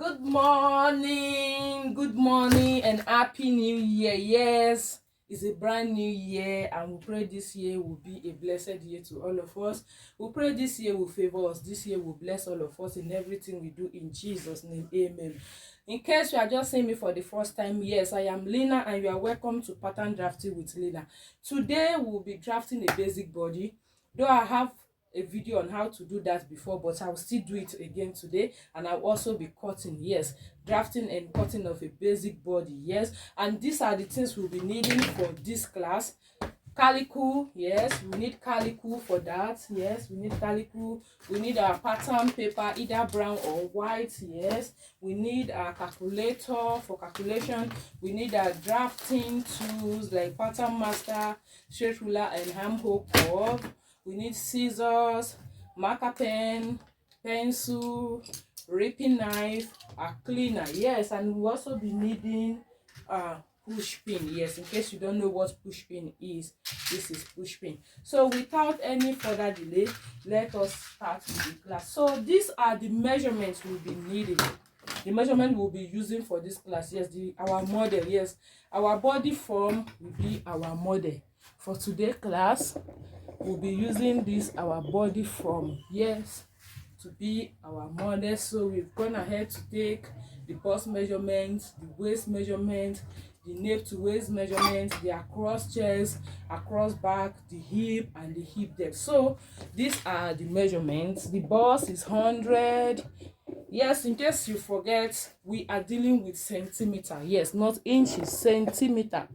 Good morning, and happy new year. Yes, it's a brand new year, and we pray this year will be a blessed year to all of us. We pray this year will favor us. This year will bless all of us in everything we do in Jesus' name. Amen. In case you are just seeing me for the first time, yes, I am Lena, and you are welcome to Pattern Drafting with Lena. Today we'll be drafting a basic body, though I have a video on how to do that before, but I'll still do it again today. And I'll also be cutting, yes, drafting and cutting of a basic body, yes. And these are the things we'll be needing for this class. Calico, yes, we need calico for that. Yes, we need calico. We need our pattern paper, either brown or white. Yes, we need our calculator for calculation. We need our drafting tools like pattern master, straight ruler, and hand hole curve. We need scissors, marker pen, pencil, ripping knife, a cleaner. Yes, and we'll also be needing push pin. Yes, in case you don't know what push pin is, this is push pin. So without any further delay, let us start with the class. So these are the measurements we'll be needing. The measurement we'll be using for this class. Yes, our model. Yes, our body form will be our model for today's class. We'll be using this our body form, yes, to be our model. So we've gone ahead to take the bust measurement, the waist measurement, the nape to waist measurement, the across chest, across back, the hip, and the hip depth. So these are the measurements. The bust is 100. Yes, in case you forget, we are dealing with centimeter. Yes, not inches, centimeter.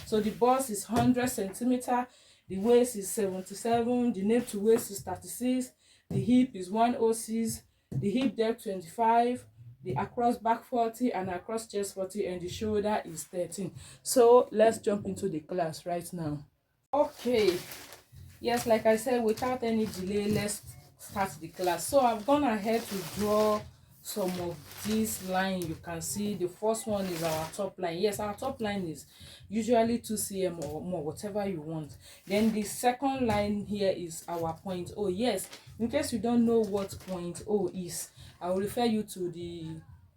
So the bust is 100 centimeter. The waist is 77, the nape to waist is 36, the hip is 106, the hip depth 25, the across back 40, and across chest 40, and the shoulder is 13. So let's jump into the class right now. Okay, yes, like I said, without any delay, let's start the class. So I've gone ahead to draw some of this line. You can see the first one is our top line. Yes, our top line is usually 2 cm or more, whatever you want. Then the second line here is our point O. Yes, in case you don't know what point O is, I will refer you to the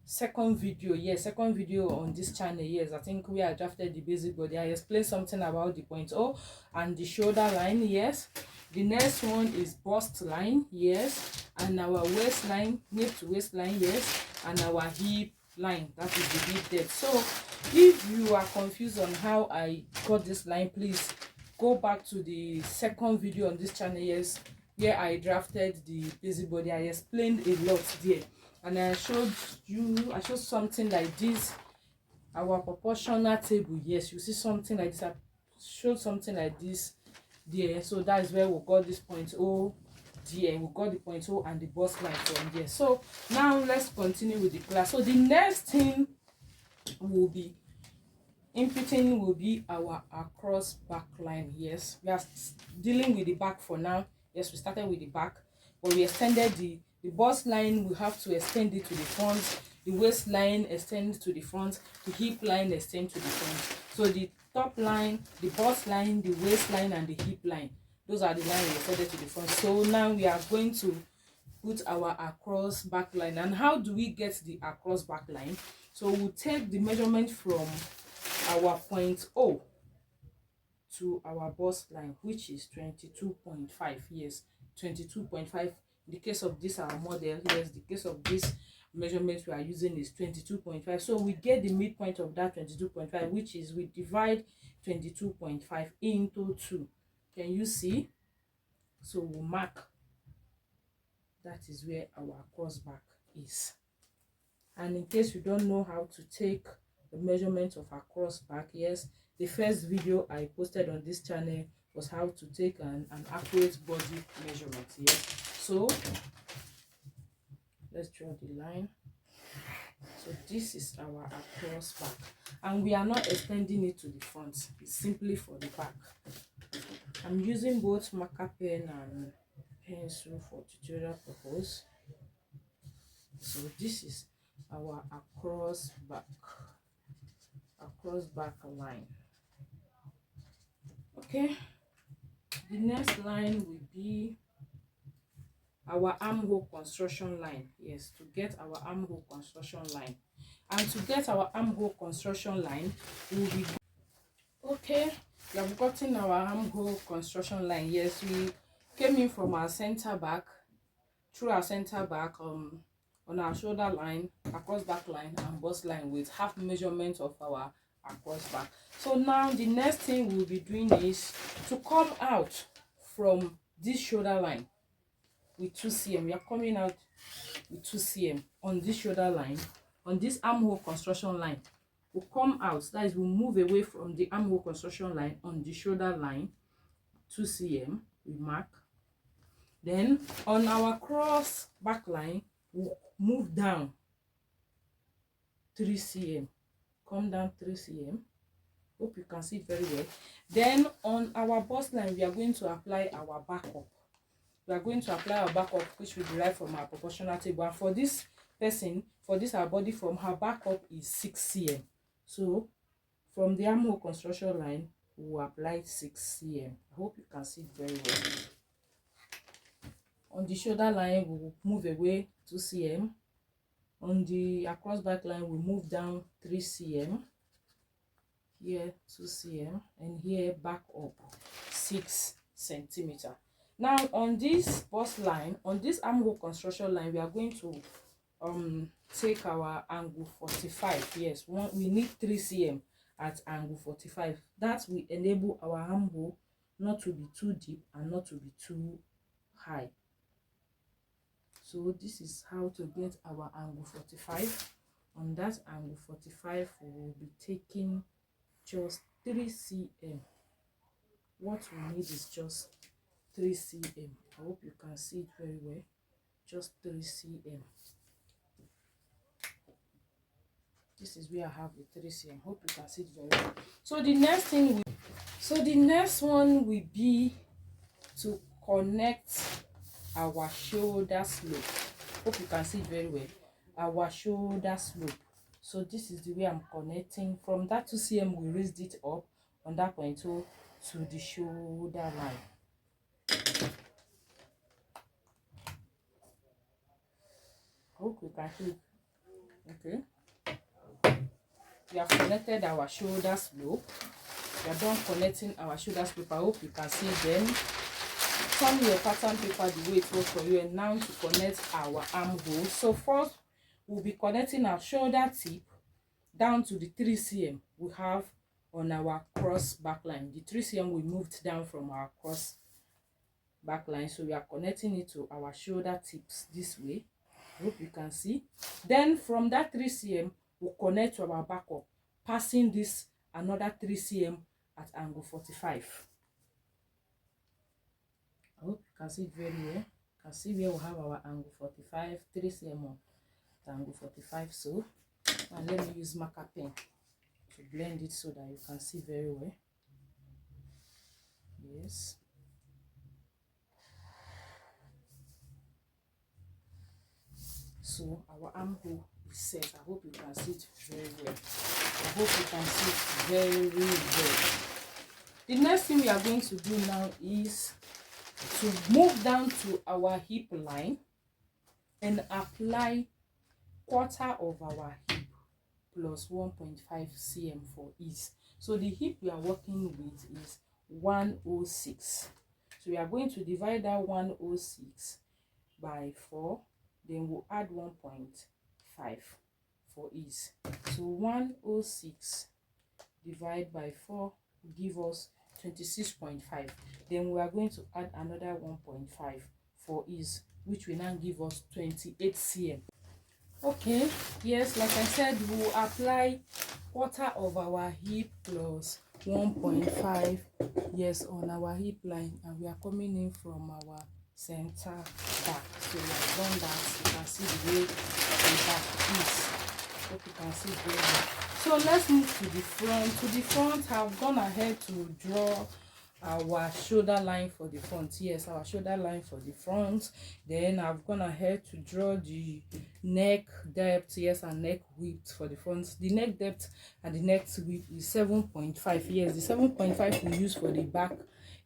second video. Yes, second video on this channel. Yes, I think we are drafted the basic body. I explained something about the point O and the shoulder line. Yes, the next one is bust line. Yes, and our waistline, nape to waistline. Yes, and our hip line, that is the hip depth. So if you are confused on how I got this line, please go back to the second video on this channel. Yes, where I drafted the basic body. I explained a lot there, and I showed something like this, our proportional table. Yes, you see something like this. I showed something like this there. So that is where we got this point O there. We got the point O and the bust line from there. So now let's continue with the class. So the next thing will be inputting will be our across back line. Yes, we are dealing with the back for now. Yes, we started with the back, but we extended the bust line. We have to extend it to the front. The waistline extends to the front. The hip line extends to the front. So the top line, the bust line, the waistline, and the hip line, those are the lines extended to the front. So now we are going to put our across back line. And how do we get the across back line? So we'll take the measurement from our point O to our bust line, which is 22.5. Yes, 22.5. In the case of this our model, yes, the case of this measurement we are using is 22.5. So we get the midpoint of that 22.5, which is we divide 22.5 into 2. Can you see? So we'll mark. That is where our cross back is. And in case you don't know how to take the measurement of our cross back, yes, the first video I posted on this channel was how to take an accurate body measurement. Yes, so let's draw the line. So this is our across back, and we are not extending it to the front, it's simply for the back. I'm using both marker pen and pencil for tutorial purpose. So this is our across back line. Okay, the next line will be our armhole construction line. Yes, to get our armhole construction line. And to get our armhole construction line, we will be okay. We have gotten our armhole construction line. Yes, we came in from our center back, through our center back, on our shoulder line, across back line, and bust line with half measurement of our across back. So now the next thing we'll be doing is to come out from this shoulder line with 2 cm. We are coming out with 2 cm on this shoulder line, on this armhole construction line. We'll come out, that is, we'll move away from the armhole construction line on the shoulder line, 2 cm, we mark. Then on our cross back line, we'll move down 3 cm, come down 3 cm. Hope you can see it very well. Then on our bust line, we are going to apply our backup. We are going to apply our backup, which we derive from our proportional table. And for this person, for this our body form, her backup is 6 cm. So from the armhole construction line, we will apply 6 cm. I hope you can see it very well. On the shoulder line, we will move away 2 cm. On the across back line, we move down 3 cm. Here 2 cm, and here back up 6 cm. Now on this bust line, on this armhole construction line, we are going to take our angle 45. Yes, we need 3 cm at angle 45. That will enable our armhole not to be too deep and not to be too high. So this is how to get our angle 45. On that angle 45, we will be taking just 3 cm. What we need is just 3 cm. I hope you can see it very well. Just 3 cm. This is where I have the 3 cm. Hope you can see it very well. So the next one will be to connect our shoulder slope. Hope you can see it very well. Our shoulder slope. So this is the way I'm connecting. From that 2 cm, we raised it up on that point to the shoulder line. Hope you can see. Okay. We have connected our shoulder slope. We are done connecting our shoulder slope. I hope you can see them. Turn your pattern paper the way it works for you. And now to connect our armhole. So first, we'll be connecting our shoulder tip down to the 3 cm we have on our cross back line. The 3 cm we moved down from our cross back line, so we are connecting it to our shoulder tips this way. I hope you can see. Then from that 3 cm, we'll connect to our backup, passing this another 3 cm at angle 45. I hope you can see it very well. You can see where we have our angle 45, 3 cm at angle 45. So, and let me use marker pen to blend it so that you can see very well. Yes. So our armhole is set. I hope you can see it very well. I hope you can see it very well. The next thing we are going to do now is to move down to our hip line and apply quarter of our hip plus 1.5 cm for ease. So the hip we are working with is 106. So we are going to divide that 106 by 4. Then we'll add 1.5 for ease. So 106 divided by 4 will give us 26.5. Then we are going to add another 1.5 for ease, which will now give us 28 cm. Okay, yes, like I said, we will apply quarter of our hip plus 1.5, yes, on our hip line, and we are coming in from our center back. So we have done that. You can see the way the back is. Hope you can see it very well. So let's move to the front. To the front, I've gone ahead to draw our shoulder line for the front. Yes, our shoulder line for the front. Then I've gone ahead to draw the neck depth, yes, and neck width for the front. The neck depth and the neck width is 7.5. Yes, the 7.5 we use for the back.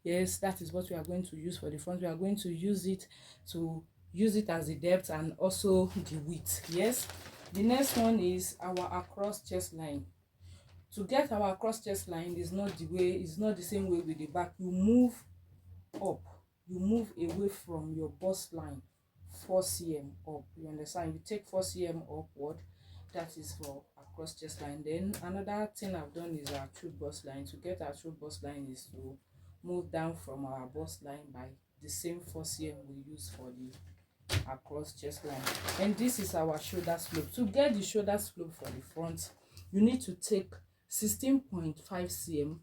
Yes, that is what we are going to use for the front. We are going to use it to use it as the depth and also the width. Yes, the next one is our across chest line. To get our across chest line is not the same way with the back. You move up, you move away from your bust line 4 cm up. You understand? You take 4 cm upward. That is for across chest line. Then another thing I've done is our true bust line. To get our true bust line is to move down from our bust line by the same 4 cm we use for the across chest line. And this is our shoulder slope. To get the shoulder slope for the front, you need to take 16.5 cm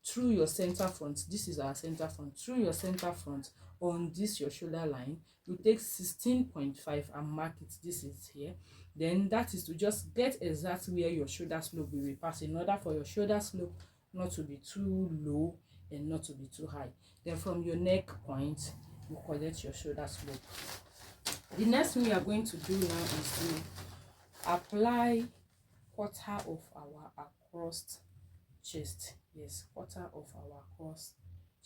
through your center front. This is our center front. Through your center front on this your shoulder line, you take 16.5 and mark it. This is here. Then that is to just get exactly where your shoulder slope will be passed, in order for your shoulder slope not to be too low and not to be too high. Then from your neck point, you collect your shoulder slope. The next thing we are going to do now is to apply quarter of our across chest. Yes, quarter of our across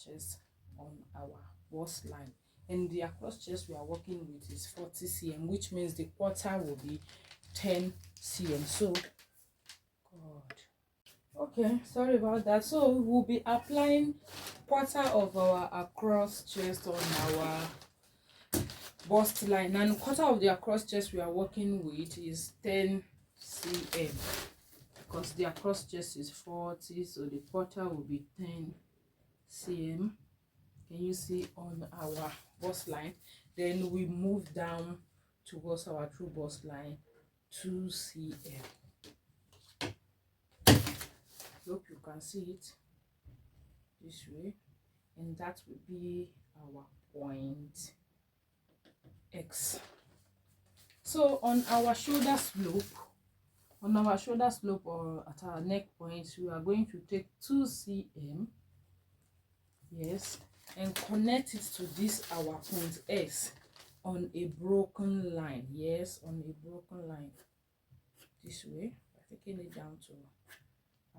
chest on our bust line. And the across chest we are working with is 40 cm, which means the quarter will be 10 cm. So okay, sorry about that. So we'll be applying quarter of our across chest on our bust line, and quarter of the across chest we are working with is 10 cm, because the across chest is 40, so the quarter will be 10 cm. Can you see on our bust line? Then we move down towards our true bust line 2 cm. Hope you can see it this way, and that will be our point X. So on our shoulder slope, or at our neck point, we are going to take 2 cm, yes, and connect it to this our point X on a broken line. Yes, on a broken line this way, by taking it down to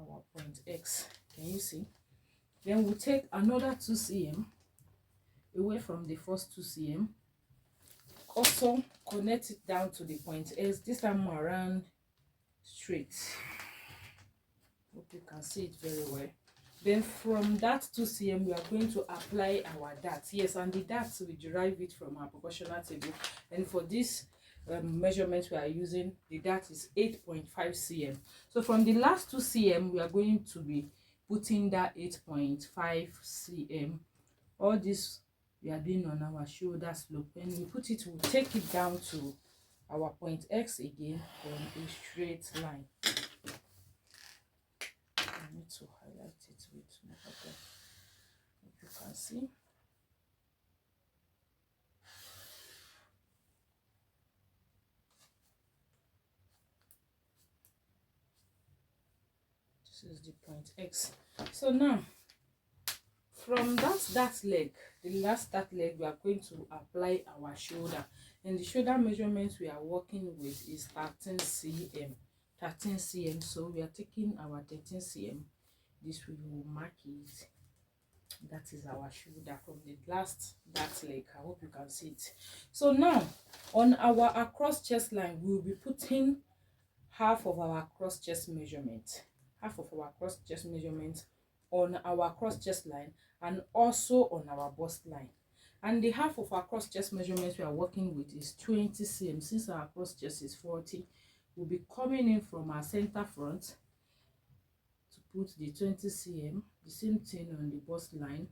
our point X. Can you see? Then we'll take another 2 cm away from the first 2 cm, also connect it down to the point S, this time around straight. Hope you can see it very well. Then from that 2 cm we are going to apply our dart. Yes, and the dart we derive it from our proportional table, and for this measurement we are using, the dart is 8.5 cm. So from the last 2 cm we are going to be putting that 8.5 cm. All this we are doing on our shoulder slope. When we put it, we'll take it down to our point X again on a straight line. I need to highlight it with marker, if you can see. This is the point X. So now from that leg, the last that leg, we are going to apply our shoulder, and the shoulder measurement we are working with is 13 cm. 13 cm. So we are taking our 13 cm. This we will mark it. That is our shoulder from the last that leg. I hope you can see it. So now on our across chest line, we will be putting half of our across chest measurement. Half of our across chest measurement on our cross chest line and also on our bust line. And the half of our cross chest measurement we are working with is 20 cm. Since our cross chest is 40, we'll be coming in from our center front to put the 20 cm, the same thing on the bust line.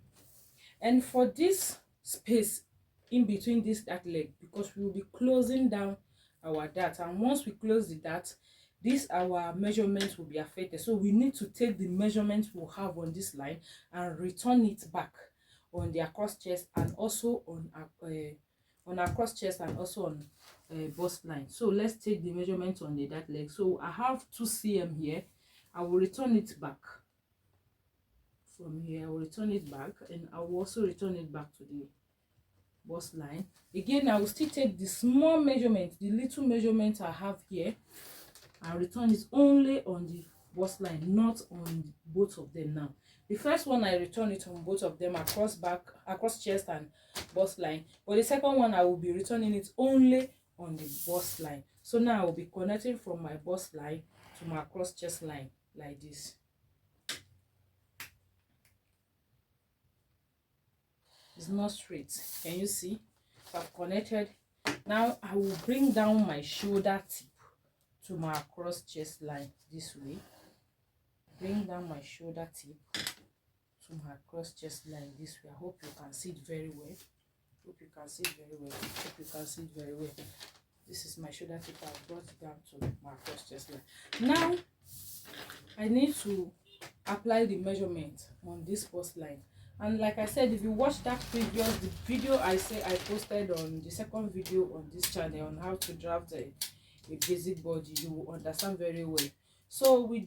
And for this space in between this dart leg, because we will be closing down our dart, and once we close the dart, this our measurement will be affected. So we need to take the measurement we'll have on this line and return it back on the across chest and also on our cross chest and also on bust line. So let's take the measurement on the dart leg. So I have 2 cm here. I will return it back from here. I will return it back, and I will also return it back to the bust line. Again, I will still take the small measurement, the little measurement I have here, and return it only on the bust line, not on both of them now. The first one I return it on both of them, across chest and bust line, but the second one I will be returning it only on the bust line. So now I will be connecting from my bust line to my cross chest line like this. It's not straight. Can you see? I've connected. Now I will bring down my shoulder tip to my cross chest line this way. Bring down my shoulder tip to my cross chest line this way. I hope you can see it very well. Hope you can see it very well. Hope you can see it very well. This is my shoulder tip. I've brought it down to my cross chest line. Now I need to apply the measurement on this bust line. And like I said, if you watch that the video I posted on the second video on this channel on how to draft a basic body, you will understand very well. So we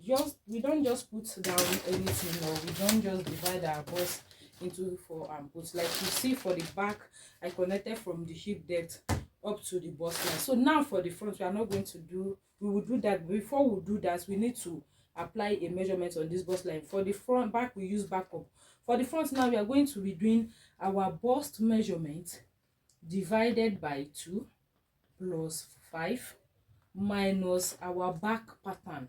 don't just put down anything, or we don't just divide our bust into 4 and put. Like you see for the back, I connected from the hip depth up to the bust line. So now for the front, we are not going to do, we will do that. Before we do that, we need to apply a measurement on this bust line. For the front, back we use back up. For the front now, we are going to be doing our bust measurement divided by 2 plus 5 minus our back pattern.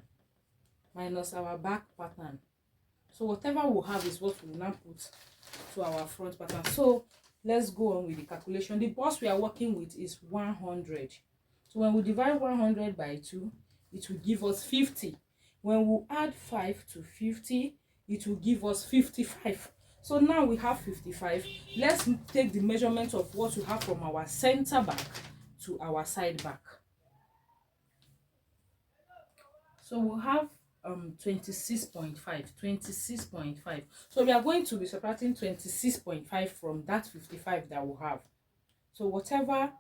So whatever we have is what we will now put to our front pattern. So let's go on with the calculation. The bust we are working with is 100. So when we divide 100 by 2, it will give us 50. When we add 5 to 50, it will give us 55. So now we have 55. Let's take the measurement of what we have from our center back to our side back. So we'll have 26.5. So we are going to be subtracting 26.5 from that 55 that we have. So whatever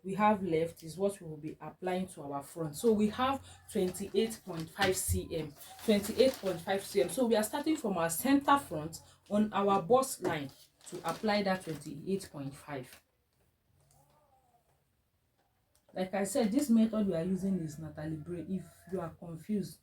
we have left is what we will be applying to our front. So we have 28.5 cm. 28.5 cm. So we are starting from our center front on our bust line to apply that 28.5. Like I said, this method we are using is Natalie Bray. If you are confused,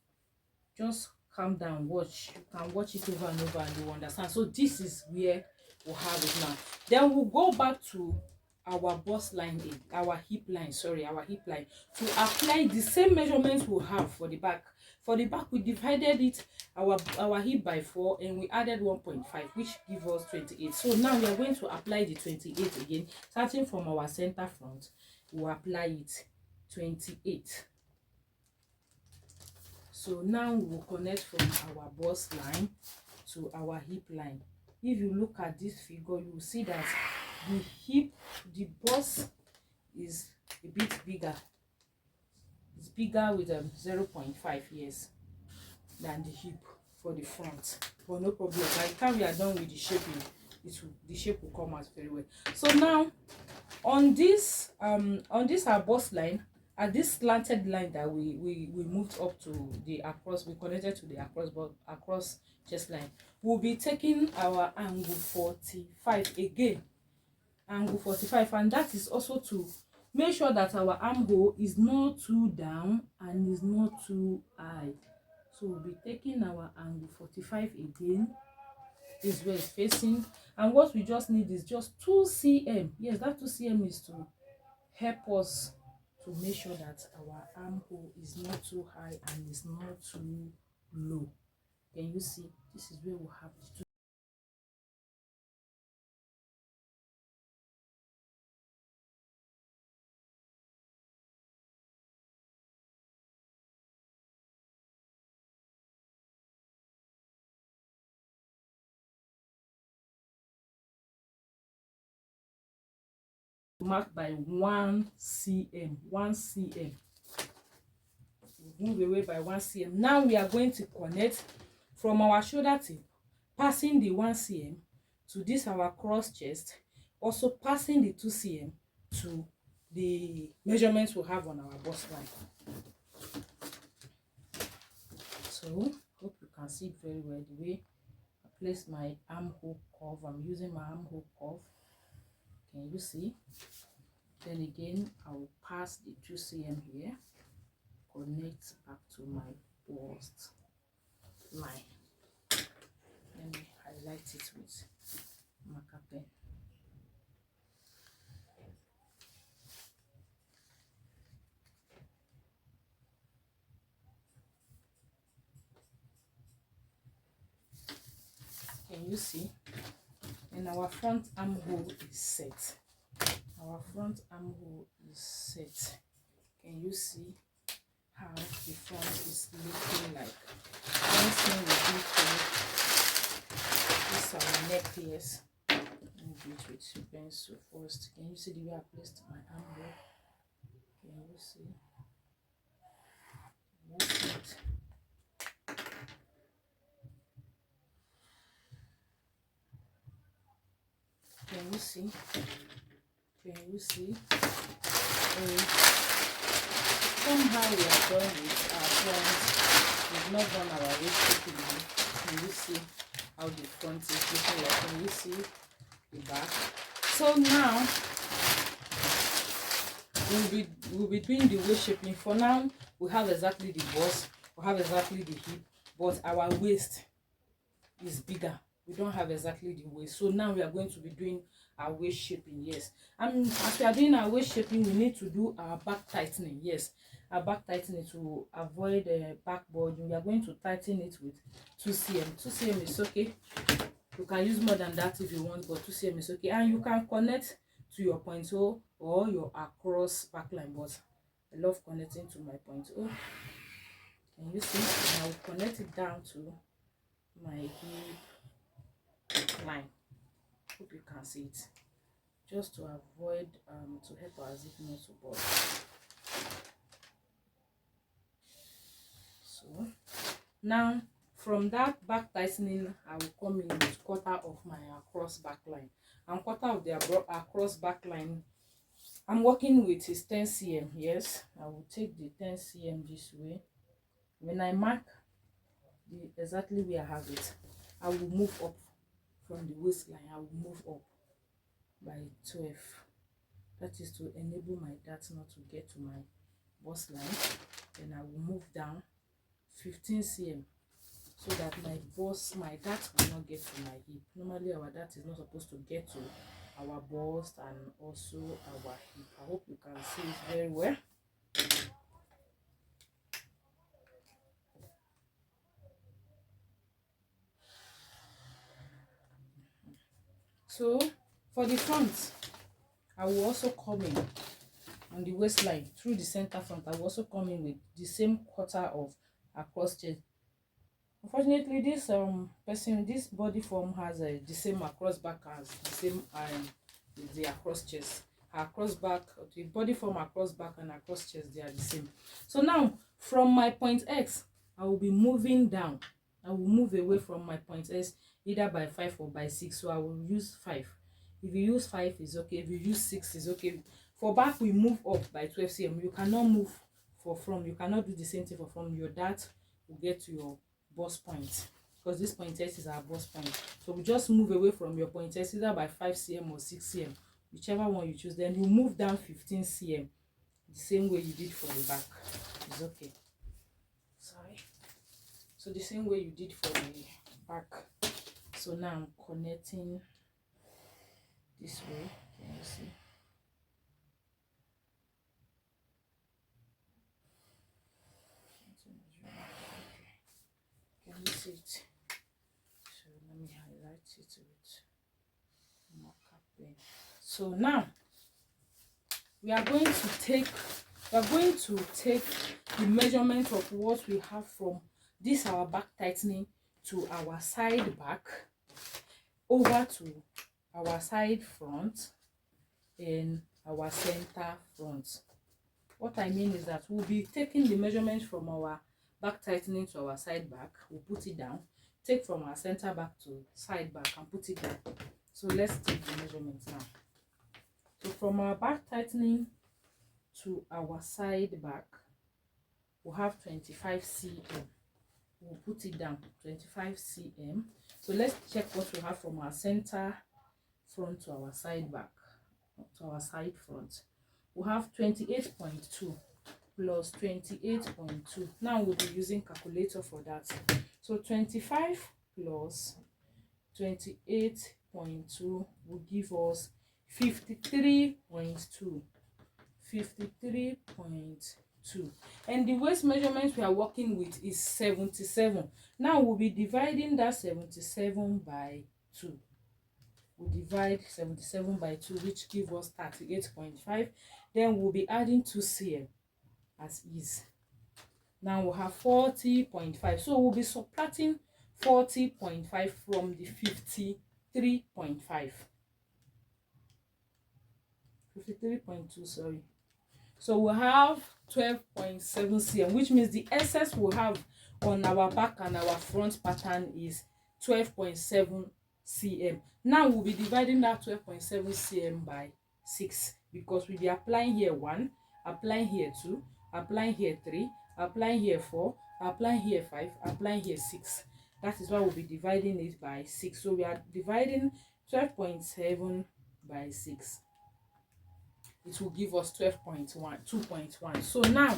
just calm down, watch. You can watch it over and over and you understand. So this is where we'll have it now. Then we'll go back to our bust line, our hip line, to apply the same measurements we'll have for the back. For the back, we divided it, our hip by 4, and we added 1.5, which gives us 28. So now we are going to apply the 28 again, starting from our center front. We'll apply it 28. So now we'll connect from our bust line to our hip line. If you look at this figure, you will see that the bust is a bit bigger. It's bigger with 0.5 years than the hip for the front. But no problem. By the time we are done with the shaping, the shape will come out very well. So now on this our bust line, at this slanted line that we moved up to the across, we connected to the across chest line, we'll be taking our angle 45 again. Angle 45, and that is also to make sure that our armhole is not too down and is not too high. So we'll be taking our angle 45 again. This way it's facing, and what we just need is just 2 cm. Yes, that 2 cm is to help us to make sure that our armhole is not too high and is not too low. Can you see? This is where we have the 2. Mark by 1 cm. 1 cm. Move away by 1 cm. Now we are going to connect from our shoulder tip, passing the 1 cm to this our cross chest, also passing the 2 cm to the measurements we have on our bust line. So hope you can see it very well the way I place my armhole curve. I'm using my armhole curve. Can you see? Then again, I will pass the 2 cm here, connect back to my bust line. Let me highlight it with marker pen. Can you see? And our front armhole is set. Our front armhole is set. Can you see how the front is looking like? Next thing we do to this our necklace. Let me do it with pencil first. Can you see the way I placed my armhole? Can you see? That's it. Can you see? Can you see? Somehow we are done with our front. We've not done our waist shaping now. Can you see how the front is looking like? Can you see the back? So now we'll be doing the waist shaping. For now, we have exactly the bust, we have exactly the hip, but our waist is bigger. We don't have exactly the waist. So now we are going to be doing our waist shaping. Yes, as we are doing our waist shaping, we need to do our back tightening. Yes, our back tightening to avoid back bulging. We are going to tighten it with 2 cm. 2 cm is okay. You can use more than that if you want, but 2 cm is okay. And you can connect to your point hole or your across back line, but I love connecting to my point hole. Can you see? And I will connect it down to my hip line. Hope you can see it, just to avoid to help our zip not to bulge. So now from that back tightening, I will come in with quarter of my across back line, and quarter of the across back line I'm working with is 10 cm. Yes, I will take the 10 cm this way. When I mark exactly where I have it, I will move up from the waistline. I will move up by 12. That is to enable my dart not to get to my bust line. Then I will move down 15 cm so that my dart will not get to my hip. Normally our dart is not supposed to get to our bust and also our hip. I hope you can see it very well. So for the front, I will also come in on the waistline through the center front. I will also come in with the same quarter of across chest. Unfortunately, this body form has the same across back as the same the across chest. Across back, the body form across back and across chest, they are the same. So now from my point X, I will be moving down. I will move away from my point S either by 5 or by 6. So I will use 5. If you use 5 is okay. If you use 6 is okay. For back we move up by 12 cm. You cannot move for front. You cannot do the same thing for front. Your dart will get to your bust point, because this point S is our bust point. So we just move away from your point S either by 5 cm or 6 cm, whichever one you choose. Then you move down 15 cm the same way you did for the back. It's okay. Sorry. So the same way you did for the back. So now I'm connecting this way. Can you see? Can you see it? So let me highlight it with marker pen. So now we are going to take the measurement of what we have from this our back tightening to our side back over to our side front and our center front. What I mean is that we'll be taking the measurement from our back tightening to our side back. We'll put it down. Take from our center back to side back and put it down. So let's take the measurements now. So from our back tightening to our side back, we'll have 25 cm. We'll put it down, 25 cm. So let's check what we have from our center front to our side back, to our side front. We have 28.2 plus 28.2. Now we'll be using calculator for that. So 25 plus 28.2 will give us 53.2. 53.2. And the waist measurement we are working with is 77. Now we'll be dividing that 77 by 2. We'll divide 77 by 2, which gives us 38.5. Then we'll be adding 2 cm as is. Now we'll have 40.5. So we'll be subtracting 40.5 from the 53.5. 53.2, sorry. So we'll have 12.7 cm, which means the excess we'll have on our back and our front pattern is 12.7 cm. Now we'll be dividing that 12.7 cm by 6, because we'll be applying here 1, applying here 2, applying here 3, applying here 4, applying here 5, applying here 6. That is why we'll be dividing it by 6. So we are dividing 12.7 by 6. It will give us 2.1. So now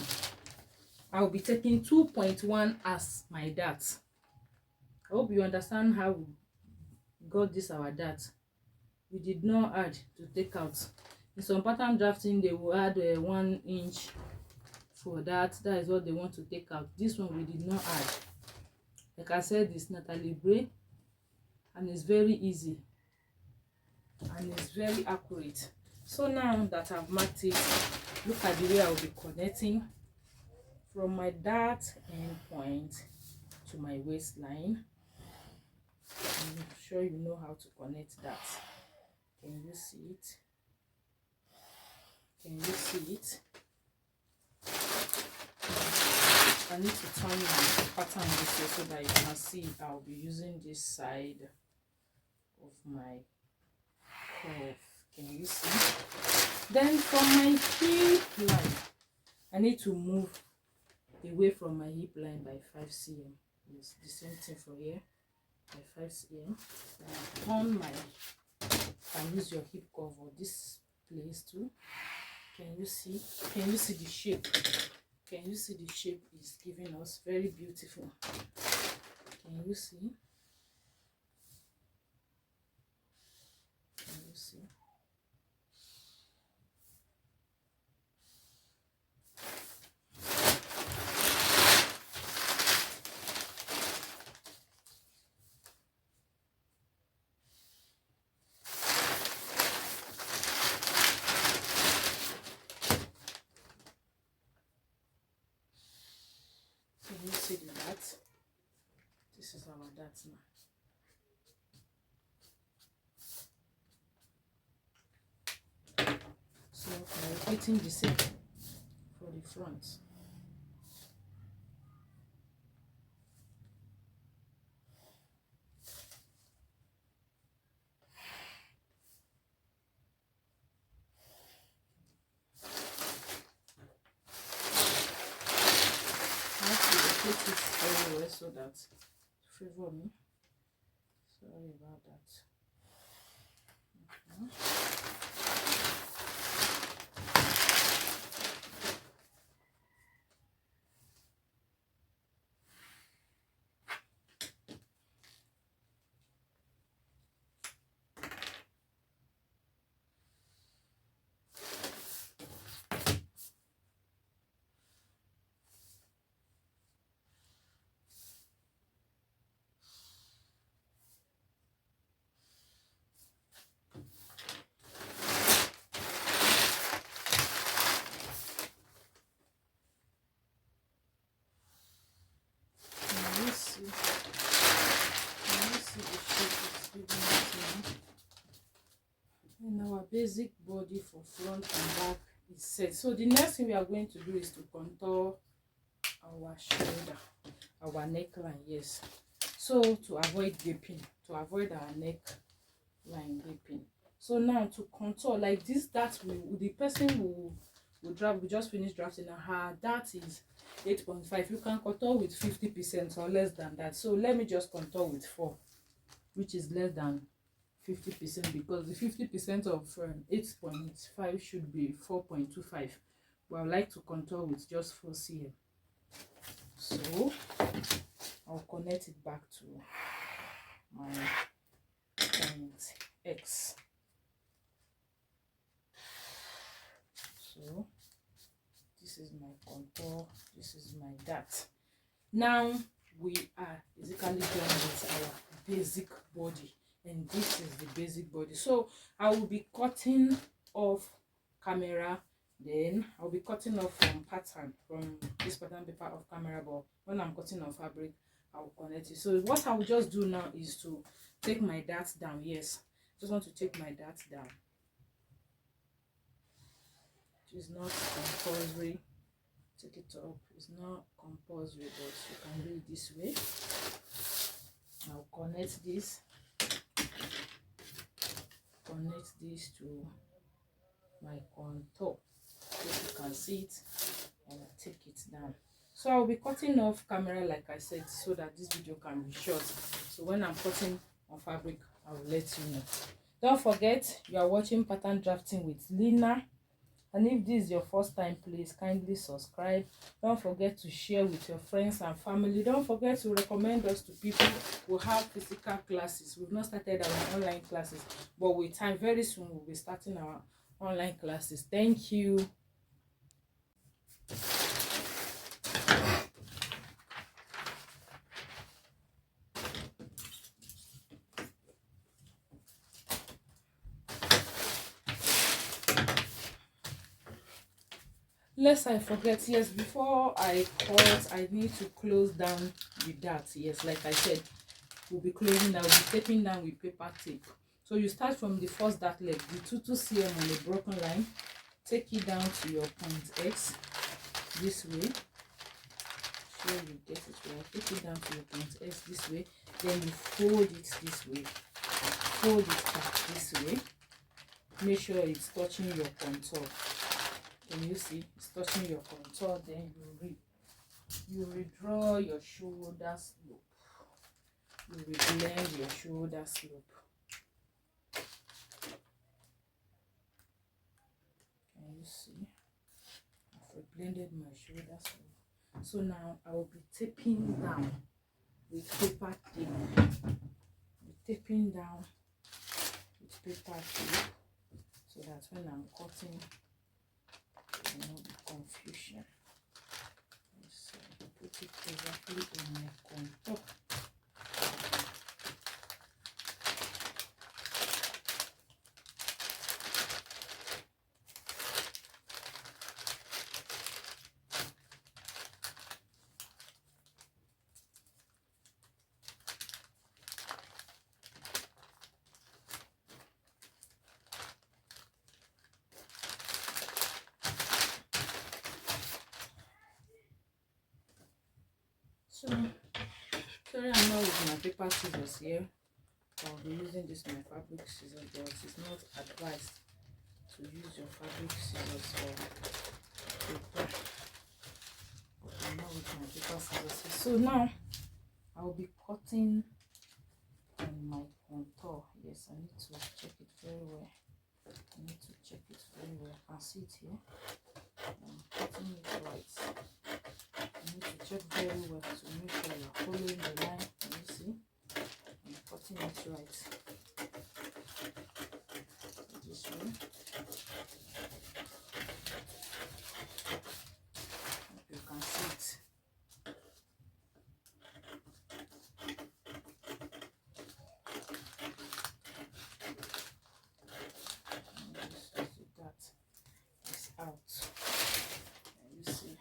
I will be taking 2.1 as my dart. I hope you understand how we got this our dart. We did not add to take out. In some pattern drafting, they will add 1 inch for that. That is what they want to take out. This one we did not add. Like I said, it's Natalie Bray, and it's very easy and it's very accurate. So now that I've marked it, look at the way I will be connecting from my dart end point to my waistline. I'm sure you know how to connect that. Can you see it? Can you see it? I need to turn my pattern this way so that you can see I'll be using this side of my curve. Can you see? Then from my hip line, I need to move away from my hip line by 5 cm. It's the same thing for here, by 5 cm. Then I turn my, and use your hip cover this place too. Can you see? Can you see the shape? Can you see the shape is giving us? Very beautiful. Can you see? Can you see? Can you see the dart? This is our dart now. So I'm repeating the same for the front. I have to rotate it very well so that favor me. Sorry about that. Can you see? Can you see the shape it's giving us now? And our basic body for front and back is set. So the next thing we are going to do is to contour our shoulder, our neckline. Yes. So to avoid gaping, to avoid our neckline gaping. So now to contour like this, that will the person will draft. We just finished drafting her. That is 8.5. You can contour with 50% or less than that. So let me just contour with 4, which is less than 50%, because the 50% of 8.5 should be 4.25. But I would like to contour with just 4 cm. So I'll connect it back to my point X. So this is my contour, this is my dart. Now we are basically done with our basic body, and this is the basic body. So I will be cutting off camera, then I'll be cutting off from pattern, from this pattern paper of camera, but when I'm cutting on fabric I'll connect it. So what I will just do now is to take my dart down. Yes, just want to take my dart down. It is not compulsory. Take it up. It's not compulsory, but you can do it this way. I'll connect this to my contour so you can see it, and I take it down. So I'll be cutting off camera like I said, so that this video can be short. So when I'm cutting on fabric, I will let you know. Don't forget, you are watching Pattern Drafting with Lina. And if this is your first time, please kindly subscribe. Don't forget to share with your friends and family. Don't forget to recommend us to people who have physical classes. We've not started our online classes, but with time, very soon we'll be starting our online classes. Thank you. Lest I forget, yes, before I cut, I need to close down the dart. Yes, like I said, we'll be closing down, we'll be taping down with paper tape. So you start from the first dart leg, the 2 cm on a broken line, take it down to your point X this way. Sure you get it right. Take it down to your point X this way, then you fold it this way, fold it back this way. Make sure it's touching your contour. Can you see it's touching your contour? Then you redraw your shoulder slope. You reblend your shoulder slope. Can you see? I've reblended my shoulder slope. So now I will be taping down with paper tape. Taping down with paper tape, so that when I'm cutting, there will not be confusion. So put it exactly in my contour. So, sorry I'm not with my paper scissors here. I'll be using this my fabric scissors, but it's not advised to use your fabric scissors for paper. I'm not with my paper scissors. So now I'll be cutting on my contour. Yes, I need to check it very well. I need to check it very well. I can see it here. I'm cutting it right. You need to check very well to make sure you're following the line. Can you see? I'm cutting it right. This way. You can see it. That is out. Can you see?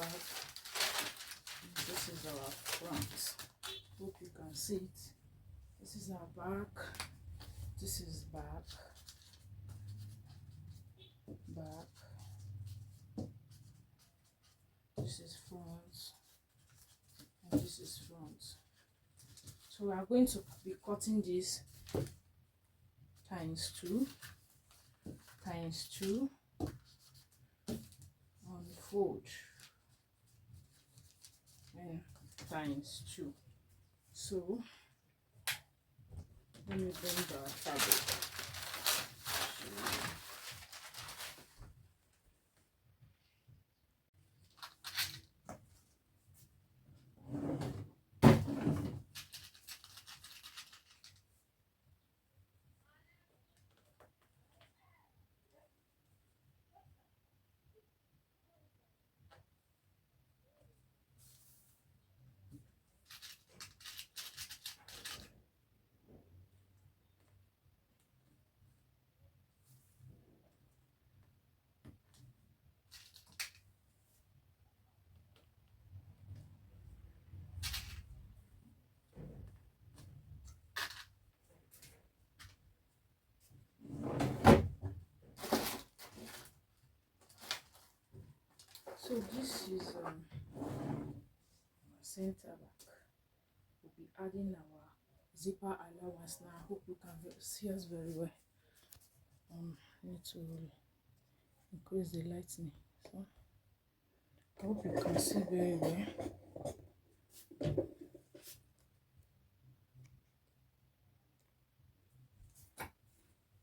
back. This is our front. Hope you can see it. This is our back. This is back. This is front, and this is front. So we are going to be cutting this times 2 on fold and times 2. So let me bring our fabric. So this is center back. We'll be adding our zipper allowance now. I hope you can see us very well. Need to increase the lightning. So I hope you can see very well.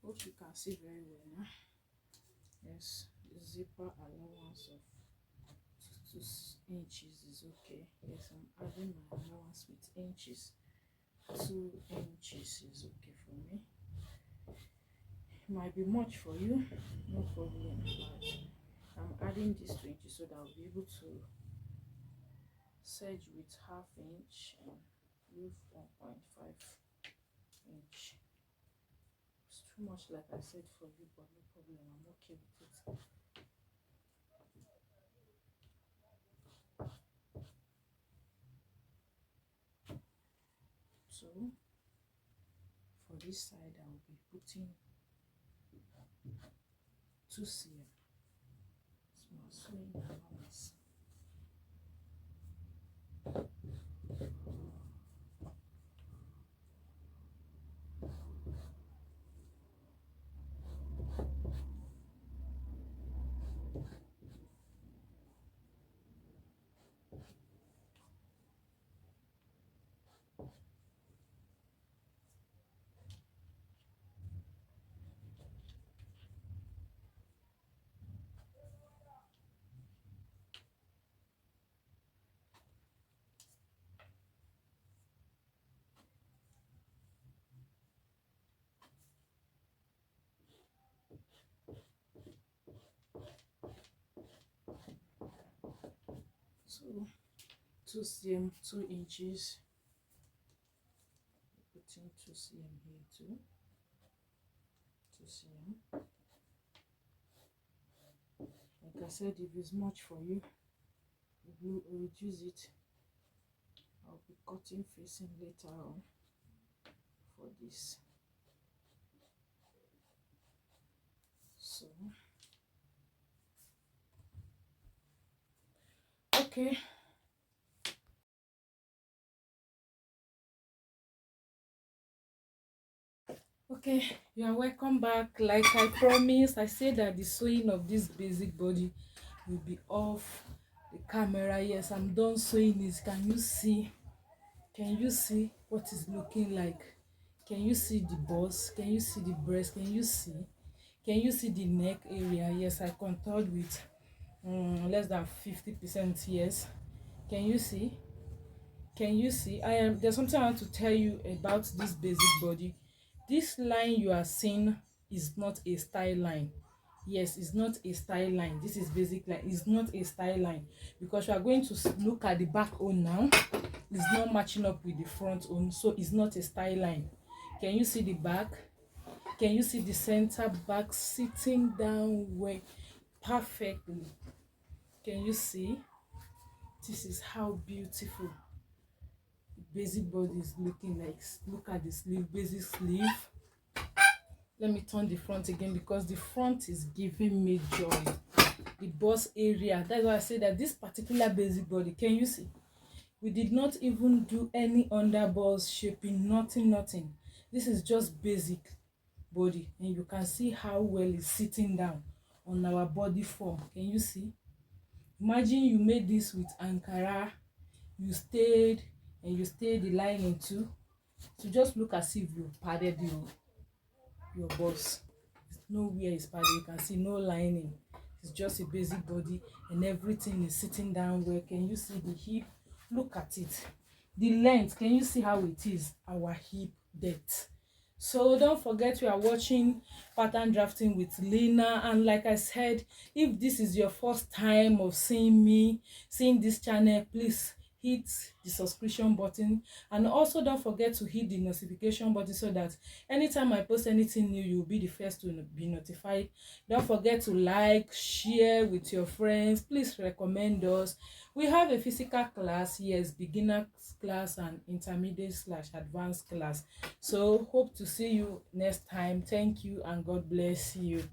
Hope you can see very well now. Yes, the zipper allowance of 2 inches is okay. Yes, I'm adding my allowance with inches. 2 inches is okay for me. It might be much for you, no problem. But I'm adding this 2 inches so that I'll be able to serge with 1/2 inch and leave 1.5 inch. It's too much, like I said, for you, but no problem. I'm okay with it. So for this side, I will be putting 2 cm small sewing allowance. So 2 cm, 2 inches. Putting 2 cm here too. 2 cm. Like I said, if it's much for you, you reduce it. I'll be cutting facing later on for this. So okay. Okay, you are welcome back. Like I promised, I said that the sewing of this basic body will be off the camera. Yes, I'm done sewing it. Can you see? Can you see what it's looking like? Can you see the bust? Can you see the breast? Can you see? Can you see the neck area? Yes, I contoured with less than 50%. Yes. Can you see? Can you see? There's something I want to tell you about this basic body. This line you are seeing is not a style line. Yes, it's not a style line. This is basic line. It's not a style line because you are going to look at the back own now. It's not matching up with the front own, so it's not a style line. Can you see the back? Can you see the center back sitting down way perfectly? Can you see? This is how beautiful basic body is looking like. Look at the sleeve, basic sleeve. Let me turn the front again because the front is giving me joy. The bust area, that's why I say that this particular basic body, can you see, we did not even do any underbust shaping, nothing. This is just basic body, and you can see how well it's sitting down on our body form. Can you see? Imagine you made this with Ankara, you stayed the lining too, to just look as if you padded your bust. Nowhere is padded, you can see no lining. It's just a basic body and everything is sitting down well. Can you see the hip? Look at it. The length, can you see how it is? Our hip depth. So don't forget, we are watching pattern drafting with Lena, and like I said, if this is your first time of seeing this channel, please hit the subscription button, and also don't forget to hit the notification button so that anytime I post anything new, you'll be the first to be notified. Don't forget to like, share with your friends. Please recommend us. We have a physical class, yes, beginner class and intermediate/advanced class. So hope to see you next time. Thank you and God bless you.